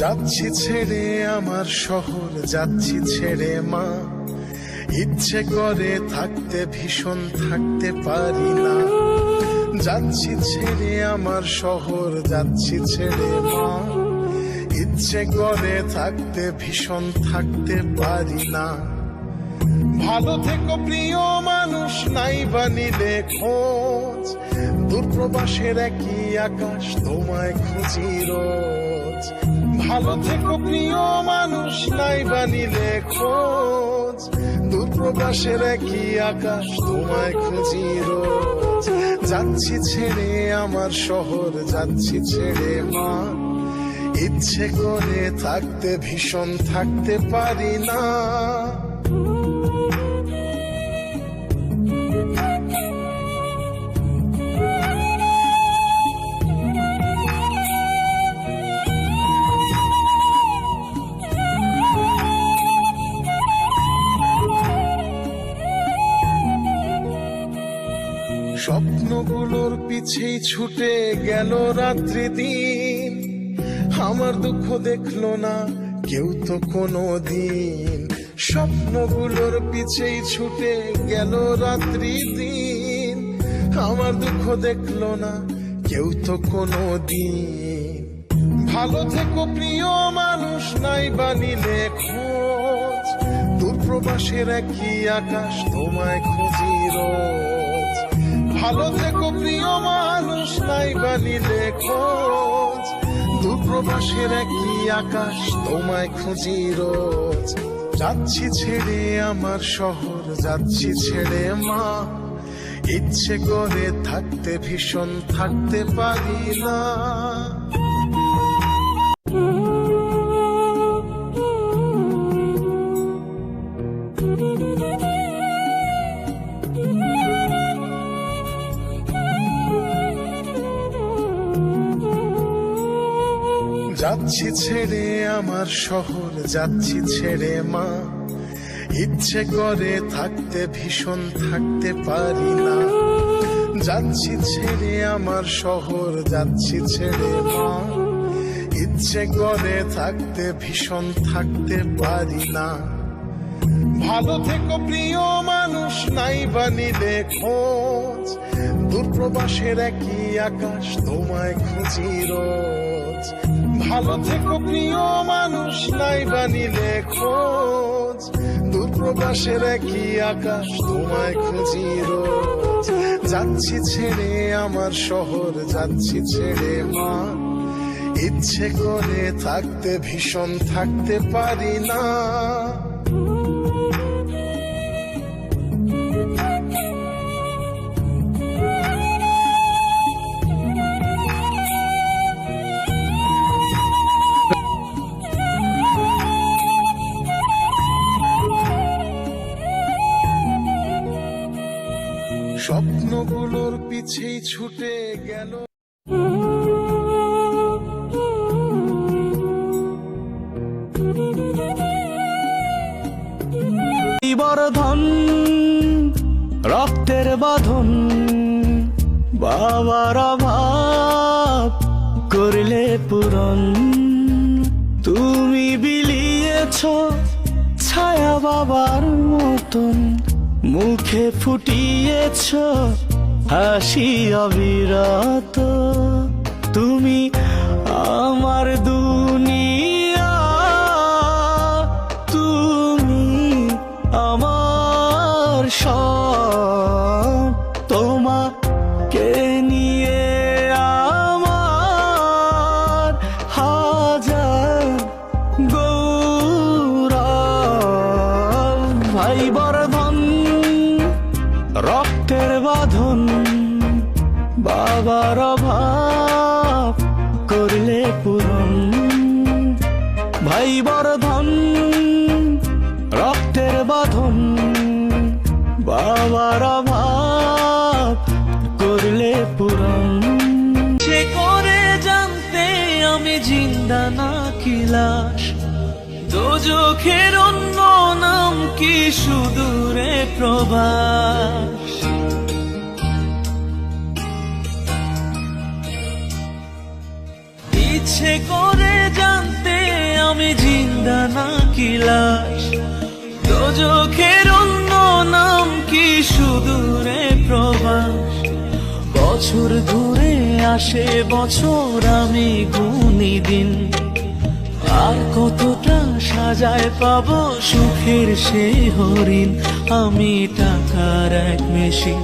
যাচ্ছি ছেড়ে আমার শহর, যাচ্ছি ছেড়ে মা। ইচ্ছে করে থাকতে ভীষণ, থাকতে পারি না। যাচ্ছি ছেড়ে আমার শহর, যাচ্ছি ছেড়ে মা। ইচ্ছে করে থাকতে ভীষণ, থাকতে পারি না। ভালো থেকো প্রিয় মানুষ, নাই বানিলে খোঁজ। দূরপ্রবাসের একই আকাশ, তোমায় খুঁজি রোজ। ভালো থেকো প্রিয় মানুষ, নাই বানিলে খোঁজ। দূরপ্রবাসের একই আকাশ, তোমায় খুঁজি রোজ। যাচ্ছি ছেড়ে আমার শহর, যাচ্ছি ছেড়ে মা। ইচ্ছে করে থাকতে ভীষণ, থাকতে পারি না। স্বপ্নগুলোর পিছেই ছুটে গেল রাত্রি দিন। আমার দুঃখ দেখলো না কেউ তো কোনো দিন। স্বপ্নগুলোর পিছেই ছুটে গেল রাত্রি দিন। আমার দুঃখ দেখলো না কেউ তো কোনো দিন। ভালো থেকো প্রিয় মানুষ, নাই বানিলে খোঁজ। দূরপ্রবাসের একই আকাশ, তোমায় খুঁজি রোজ। ভালো থেকো প্রিয় মানুষ, নাই বানিলে খোঁজ। দূরপ্রবাসের একই আকাশ, তোমায় খুঁজি রোজ। যাচ্ছি ছেড়ে আমার শহর, যাচ্ছি ছেড়ে মা। ইচ্ছে করে থাকতে ভীষণ, থাকতে পারি না। যাচ্ছি ছেড়ে আমার শহর, যাচ্ছি ছেড়ে মা। ইচ্ছে করে থাকতে ভীষণ, থাকতে পারি না। যাচ্ছি ছেড়ে আমার শহর, যাচ্ছি ছেড়ে মা। ইচ্ছে করে থাকতে ভীষণ, থাকতে পারি না। ভালো থেকো প্রিয় মানুষ, নাই বানিলে খোঁজ। দূরপ্রবাসের একই আকাশ, তোমায় খুঁজি রোজ। ভালো থেকো প্রিয় মানুষ, নাই বানিলে খোঁজ। দূরপ্রবাসের একই আকাশ, তোমায় খুঁজি রোজ। যাচ্ছি ছেড়ে আমার শহর, যাচ্ছি ছেড়ে মা। ইচ্ছে করে থাকতে ভীষণ, থাকতে পারি না। স্বপ্নগুলোর পিছেই ছুটে গেল। বর্ধন রক্তের বাঁধন, বাবার অভাব করলে পূরণ। তুমি বিলিয়েছ ছায়া বাবার মতন, মুখে ফুটিয়েছ হাসি অবিরত। তুমি আমার দুনিয়া, তুমি আমার সব। তোমাকে নিয়ে আমার হাজার গৌরব। ভাই বর্ধন রক্তের বাঁধন, বাবার অভাব করলে পূরণ। ভাই বর্ধন রক্তের বাঁধন, বাবার অভাব করলে পূরণ। সে করে জানতে আমি জিন্দা নাকি লাশ, দোজখের অন্য নাম কি সুদূরে প্রবাস। ইচ্ছে করে জানতে লাশ দোজখের অন্য নাম কি সুদূরে প্রবাস বছর ঘুরে আসে বছর আমি গুনি দিন আর কতটা সাজায় পাবো সুখের সেই হরিণ আমি টাকার এক মেশিন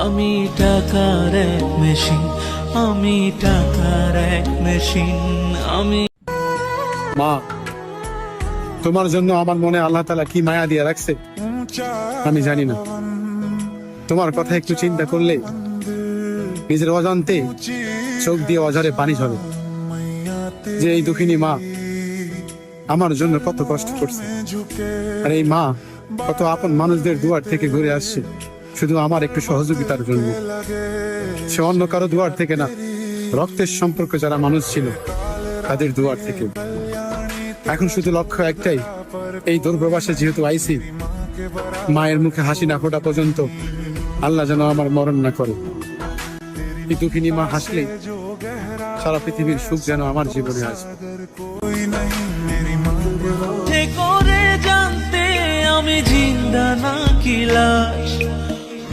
আমি টাকার এক মেশিন আমি টাকার এক মেশিন আমি মা, তোমার জন্য আমার মনে আল্লাহ তাআলা কি মায়া দিয়ে রাখছে আমি জানি না। তোমার কথা একটু চিন্তা করলে নিজের অজান্তে চোখ দিয়ে অঝরে পানি ঝরে যে এই দুঃখিনী মা আমার জন্য কত কষ্ট করছে, আর এই মা কত আপন মানুষদের দুয়ার থেকে ঘুরে আসছে শুধু আমার একটু সহযোগিতার জন্য। সে অন্য কারো দুয়ার থেকে না, রক্তের সম্পর্ক যারা মানুষ ছিল তাদের দুয়ার থেকে। এখন শুধু লক্ষ্য একটাই, এই দুর্প্রবাসে যেহেতু আইছি, মায়ের মুখে হাসি না ফোটা পর্যন্ত আল্লাহ যেন আমার মরণ না করে। এই দুঃখিনী মা হাসলে সারা পৃথিবীর সুখ যেন আমার জীবনে আসবে। যে করে জানতে আমি জিন্দা না কি লাশ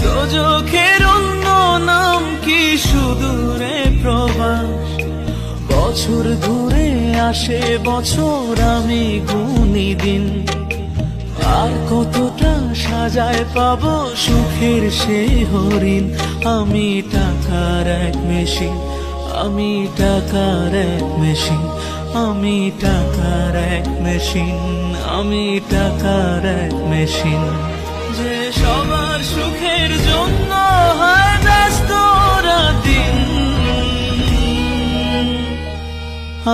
দোজখের অন্য নাম কি সুদূরে প্রবাস বছর ঘুরে আসে বছর আমি গুনি দিন আর কতটা সাজায় পাবো সুখের সেই হরিণ আমি টাকার এক মেশিন আমি টাকার এক মেশিন আমি টাকার এক মেশিন আমি টাকার এক মেশিন যে সবার সুখের জন্য হয় ব্যস্ত দিন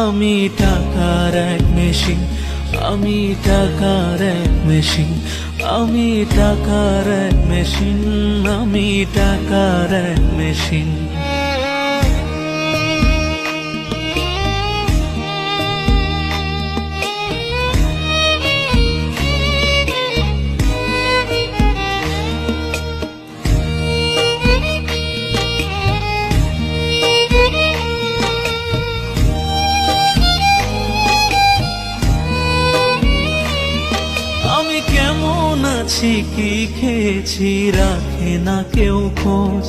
আমি টাকার এক মেশিন আমি টাকার এক মেশিন আমি টাকার এক মেশিন আমি টাকার এক মেশিন আমি কেমন আছি কি খেয়েছি রাখে না কেউ খোঁজ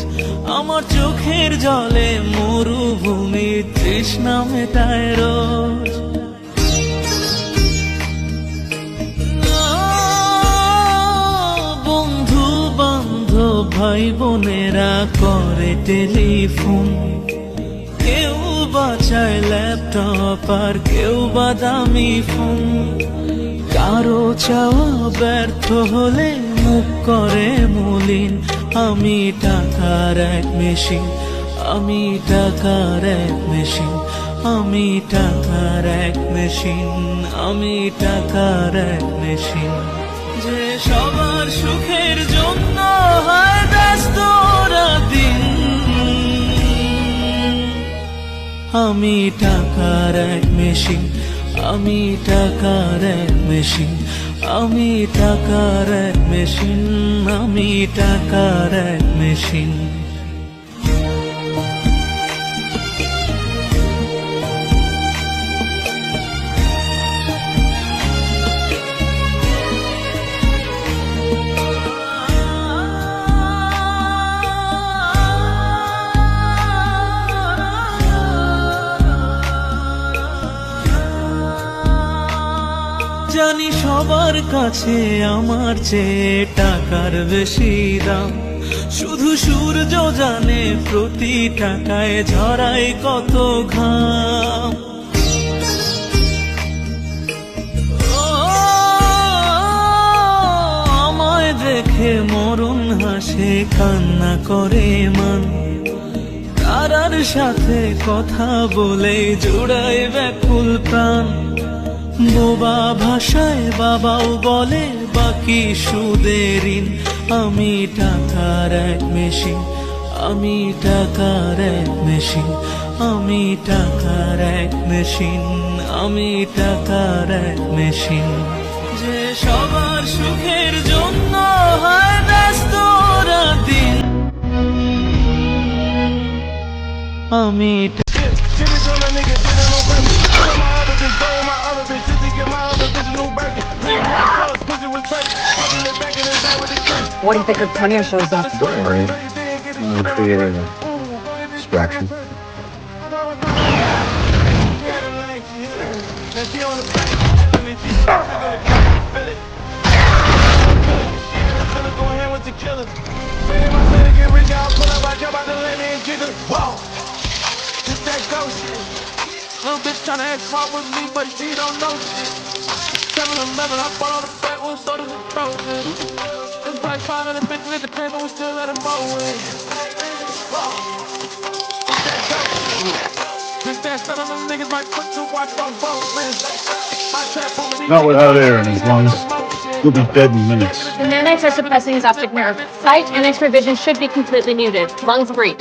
আমার চোখের জলে মরুভূমি তৃষ্ণা মেটায় রোজ বন্ধু বান্ধব ভাই বোনেরা করে টেলিফোন কেউ বাঁচায় ল্যাপটপ আর কেউ বা দামি ফোন কারো চাওয়া ব্যর্থ হলে মুখ করে মলিন আমি টাকার এক মেশিন আমি টাকার এক মেশিন আমি টাকার এক মেশিন আমি টাকার এক মেশিন যে সবার সুখের জন্য হয় ব্যস্ত দিন আমি টাকার এক মেশিন আমি টাকার এক মেশিন আমি টাকার এক মেশিন আমি টাকার এক মেশিন জানি সবার কাছে আমার চেয়ে টাকার বেশি দাম শুধু সূর্য জানে প্রতি টাকায় ঝরায় কত ঘাম আমায় দেখে মরণ হাসে কান্না করে মান তারার সাথে কথা বলে জোড়ায় ব্যাকুল প্রাণ বোবা ভাষায় বাবাও বলে বাকি সুদের ঋণ আমি টাকার এক মেশিন আমি টাকার এক মেশিন আমি টাকার এক মেশিন আমি টাকার এক মেশিন যে সবার সুখের জন্য হয় ব্যস্ত দিন আমি Give it to a nigga, did it on purpose. Tell my other bitch, throw my other bitch, just to get my other bitch a new Birkin. What do you think if Tonya shows up? Don't worry. I'm creating a distraction. Little bitch tryna act smart with me, but she don't know shit. 7-Eleven, I bought all the backwoods sodas and frozen. It's like 500 bitches at the crib, but we still let them mow it. Bitch, that son of them niggas might put two watch on both wrists. My trap on me, Not without air in his lungs. He'll be dead in minutes. The nanites are suppressing his optic nerve. Sight and X-ray vision should be completely muted. Lungs breach.